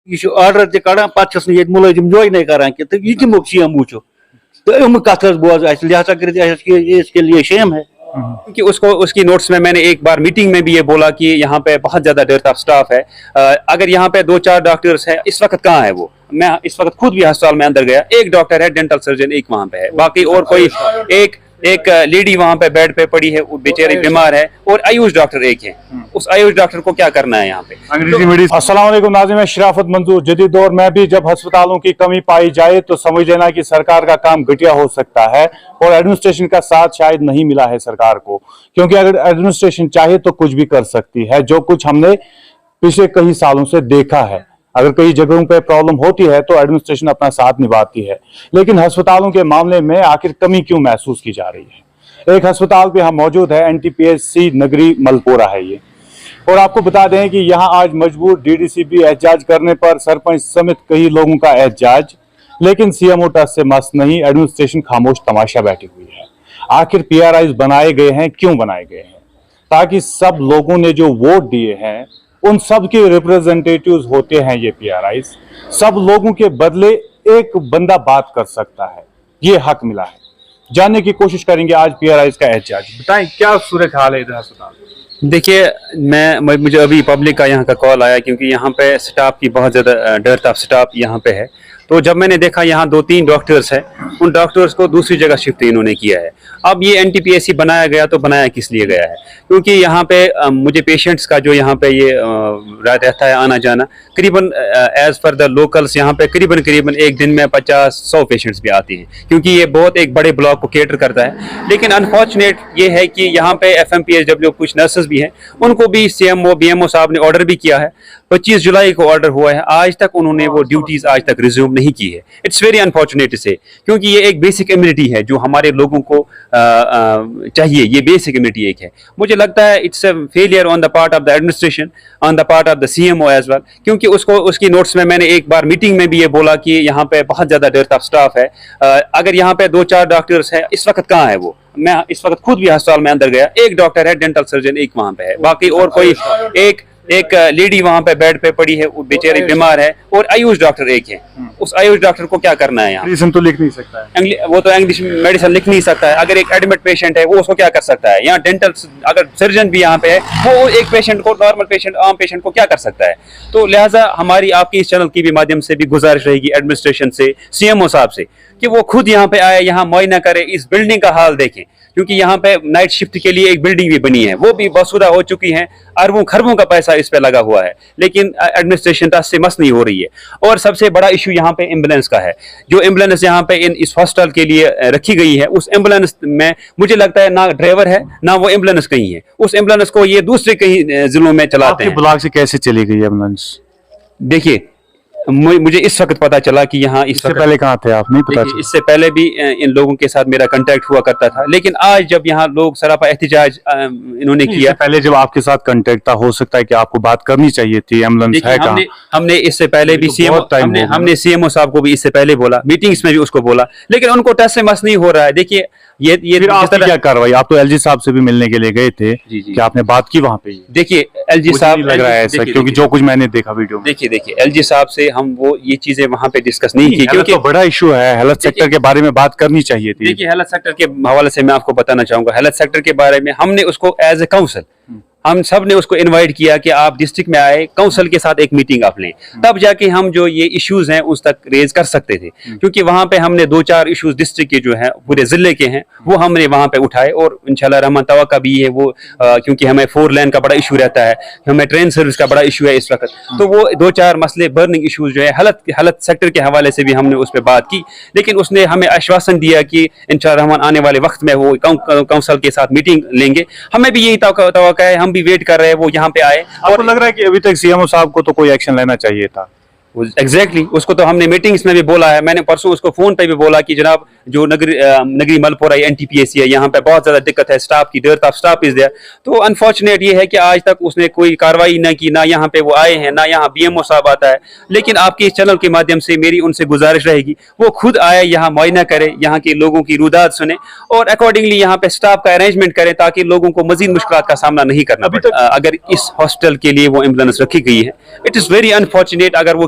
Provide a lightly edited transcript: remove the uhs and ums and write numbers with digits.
یہ آرڈر تہ کڑان پتہ یہ ملازم جوائن کران کہ تو یہ کمو سی ایم وچو تو ام کت بوز لہٰذا کر اس کے لیے شیم ہے. کیونکہ اس کی نوٹس میں نے ایک بار میٹنگ میں بھی یہ بولا کہ یہاں پہ بہت زیادہ ڈیرتھ آف اسٹاف ہے. اگر یہاں پہ 2-4 ڈاکٹرز ہیں اس وقت کہاں ہے وہ؟ میں اس وقت خود بھی ہسپتال میں اندر گیا, ایک ڈاکٹر ہے ڈینٹل سرجن ایک وہاں پہ ہے, باقی اور کوئی ایک لیڈی وہاں پہ بیڈ پہ پڑی ہے وہ بیچاری بیمار ہے, اور آیوش ڈاکٹر ایک ہے. اس آیوش ڈاکٹر کو کیا کرنا ہے یہاں پہ؟ السلام علیکم ناظرین, میں شرافت منظور. جدید دور میں بھی جب ہسپتالوں کی کمی پائی جائے تو سمجھ لینا کہ سرکار کا کام گھٹیا ہو سکتا ہے, اور ایڈمنسٹریشن کا ساتھ شاید نہیں ملا ہے سرکار کو, کیونکہ اگر ایڈمنسٹریشن چاہے تو کچھ بھی کر سکتی ہے, جو کچھ ہم نے پچھلے کئی سالوں سے دیکھا ہے. اگر کئی جگہوں پہ پرابلم ہوتی ہے تو ایڈمنسٹریشن اپنا ساتھ نبھاتی ہے, لیکن ہسپتالوں کے معاملے میں آخر کمی کیوں محسوس کی جا رہی ہے؟ ایک ہسپتال پہ ہم موجود ہے, NTPC نگری ملپورہ ہے یہ, اور آپ کو بتا دیں کہ یہاں آج مجبور DDC بھی احتجاج کرنے پر سرپنچ سمیت کئی لوگوں کا احتجاج, لیکن CMO ٹس سے مس نہیں, ایڈمنسٹریشن خاموش تماشا بیٹھی ہوئی ہے. آخر PRIs بنائے گئے ہیں, کیوں بنائے گئے ہیں؟ تاکہ سب لوگوں نے جو ووٹ دیے ہیں ان سب کے ریپرزنٹیٹیوز ہوتے ہیں یہ PRIs. سب لوگوں کے بدلے ایک بندہ بات کر سکتا ہے, یہ حق ملا ہے. جاننے کی کوشش کریں گے آج PRIs کا احتجاج. بتائیں کیا صورتحال ہے ادھر ہسپتال؟ دیکھیے مجھے ابھی پبلک کا یہاں کا کال آیا, کیونکہ یہاں پہ سٹاف کی بہت زیادہ ڈیرتھ آف سٹاف یہاں پہ ہے. تو جب میں نے دیکھا یہاں 2-3 ڈاکٹرز ہیں, ان ڈاکٹرز کو دوسری جگہ شفٹ انہوں نے کیا ہے. اب یہ NTPC بنایا گیا تو بنایا کس لیے گیا ہے؟ کیونکہ یہاں پہ مجھے پیشنٹس کا جو یہاں پہ یہ رہتا ہے آنا جانا, قریباً ایز پر دا لوکلس یہاں پہ قریباً ایک دن میں 50-100 پیشنٹس بھی آتے ہیں, کیونکہ یہ بہت ایک بڑے بلاک کو کیٹر کرتا ہے. لیکن انفارچونیٹ یہ ہے کہ یہاں پہ FMPHW کچھ نرسز بھی ہیں, ان کو بھی CMO BMO صاحب نے آرڈر بھی کیا ہے. 25 جولائی کو آرڈر ہوا ہے, آج تک انہوں نے وہ ڈیوٹیز آج تک ریزیوم نہیں کی ہے. اٹس ویری انفارچونیٹ سے, کیونکہ یہ ایک بیسک امیونٹی ہے جو ہمارے لوگوں کو چاہیے. یہ بیسک امیونٹی ایک ہے. مجھے لگتا ہے it's a failure on the part of the administration, on the part of the CMO as well, کیونکہ اس کی نوٹس میں نے ایک بار میٹنگ میں بھی یہ بولا کہ یہاں پہ بہت زیادہ ڈیرتھ آف اسٹاف ہے. اگر یہاں پہ 2-4 ڈاکٹرز ہیں اس وقت کہاں ہے وہ؟ میں اس وقت خود بھی ہسپتال میں اندر گیا, ایک ڈاکٹر ہے ڈینٹل سرجن ایک وہاں پہ ہے, باقی اور کوئی ایک لیڈی وہاں پہ بیڈ پہ پڑی ہے وہ بیچاری بیمار ہے, اور آیوش ڈاکٹر ایک ہے. اس آیوش ڈاکٹر کو کیا کرنا ہے یہاں؟ میڈیسن تو لکھ نہیں سکتا ہے, وہ تو انگلش میڈیسن لکھ نہیں سکتا ہے. اگر ایک ایڈمٹ پیشنٹ ہے وہ اس کو کیا کر سکتا ہے؟ یہاں ڈینٹل اگر سرجن بھی یہاں پہ ہے وہ ایک پیشنٹ کو, نارمل پیشنٹ عام پیشنٹ کو کیا کر سکتا ہے؟ تو لہٰذا ہماری آپ کی اس چینل کی بھی مادھیم سے بھی گزارش رہے گی ایڈمنسٹریشن سے, CMO صاحب سے, کہ وہ خود یہاں پہ آئے, یہاں معائنہ کرے, اس بلڈنگ کا حال دیکھیں. کیونکہ یہاں پہ نائٹ شفٹ کے لیے ایک بلڈنگ بھی بنی ہے, وہ بھی بسودہ ہو چکی ہے, اربوں خربوں کا پیسہ اس پہ لگا ہوا ہے, لیکن ایڈمنسٹریشن ٹس سے مس نہیں ہو رہی ہے. اور سب سے بڑا ایشو یہاں پہ ایمبولینس کا ہے. جو ایمبولینس یہاں پہ اس ہاسپٹل کے لیے رکھی گئی ہے, اس ایمبولینس میں مجھے لگتا ہے نہ ڈرائیور ہے نہ وہ ایمبولینس کہیں ہے. اس ایمبولینس کو یہ دوسرے کہیں ضلعوں میں چلاتے ہیں. بلاک سے کیسے چلی گئی ایمبولینس؟ دیکھیے مجھے اس وقت پتا چلا کہ یہاں اس سے پہلے کہاں تھے آپ؟ نہیں پتا. اس سے پہلے بھی ان لوگوں کے ساتھ میرا کنٹیکٹ ہوا کرتا تھا, لیکن آج جب یہاں لوگ سراپا احتجاج انہوں نے کیا, پہلے جب آپ کے ساتھ کنٹیکٹ تھا ہو سکتا ہے کہ آپ کو بات کرنی چاہیے تھی, ایمبولینس ہے کہاں. ہم نے اس سے پہلے بھی ہم نے CMO صاحب کو بھی اس سے پہلے بولا, میٹنگز میں بھی اس کو بولا, لیکن ان کو ٹس سے مس نہیں ہو رہا ہے. دیکھیے یہ آپ کیا کاروائی, آپ تو LG صاحب سے بھی ملنے کے لیے گئے تھے, کہ آپ نے بات کی وہاں پہ؟ دیکھیے LG صاحب لگ رہا ہے ایسا, کیونکہ جو کچھ میں نے دیکھا ویڈیو میں. دیکھیے LG صاحب سے ہم وہ یہ چیزیں وہاں پہ ڈسکس نہیں کی, کیونکہ بڑا ایشو ہے. ہیلتھ سیکٹر کے بارے میں بات کرنی چاہیے تھی. دیکھیے ہیلتھ سیکٹر کے حوالے سے میں آپ کو بتانا چاہوں گا, ہیلتھ سیکٹر کے بارے میں ہم نے اس کو ایز اے کاؤنسل ہم سب نے اس کو انوائٹ کیا کہ آپ ڈسٹرکٹ میں آئے, کاؤنسل کے ساتھ ایک میٹنگ آپ لیں, تب جا کے ہم جو یہ ایشوز ہیں اس تک ریز کر سکتے تھے. کیونکہ وہاں پہ ہم نے 2-4 ایشوز ڈسٹرکٹ کے جو ہیں پورے ضلع کے ہیں وہ ہم نے وہاں پہ اٹھائے, اور انشاءاللہ رحمان توقع بھی ہے وہ, کیونکہ ہمیں 4 لین کا بڑا ایشو رہتا ہے, ہمیں ٹرین سروس کا بڑا ایشو ہے اس وقت. تو وہ 2-4 مسئلے برننگ ایشوز جو ہے ہیلتھ سیکٹر کے حوالے سے بھی ہم نے اس پہ بات کی, لیکن اس نے ہمیں آشواسن دیا کہ انشاءاللہ رحمان آنے والے وقت میں وہ کاؤنسل کے ساتھ میٹنگ لیں گے. ہمیں بھی یہی توقع ہے, ہم بھی ویٹ کر رہے ہیں وہ یہاں پہ آئے. آپ کو لگ رہا ہے کہ ابھی تک CMO صاحب کو تو کوئی ایکشن لینا چاہیے تھا؟ ایگزیکٹلی اس کو تو ہم نے میٹنگز میں بھی بولا ہے. میں نے پرسوں اس کو فون پہ بھی بولا کہ جناب جو نگری ملپورہ NTPC ہے, یہاں پہ بہت زیادہ دقت ہے, اسٹاف کی ڈیرتھ آف اسٹاف از دیئر. تو انفارچونیٹ یہ ہے کہ آج تک اس نے کوئی کاروائی نہ کی, نہ یہاں پہ وہ آئے ہیں, نہ یہاں BMO صاحب آتا ہے. لیکن آپ کی اس چینل کے مادھیم سے میری ان سے گزارش رہے گی وہ خود آئے, یہاں معائنہ کرے, یہاں کے لوگوں کی روداد سنے, اور اکارڈنگلی یہاں پہ اسٹاف کا ارینجمنٹ کرے تاکہ لوگوں کو مزید مشکلات کا سامنا نہیں کرنا پڑے. اگر اس ہاسپٹل کے لیے وہ ایمبولینس رکھی گئی ہے, اٹ از ویری انفارچونیٹ. اگر وہ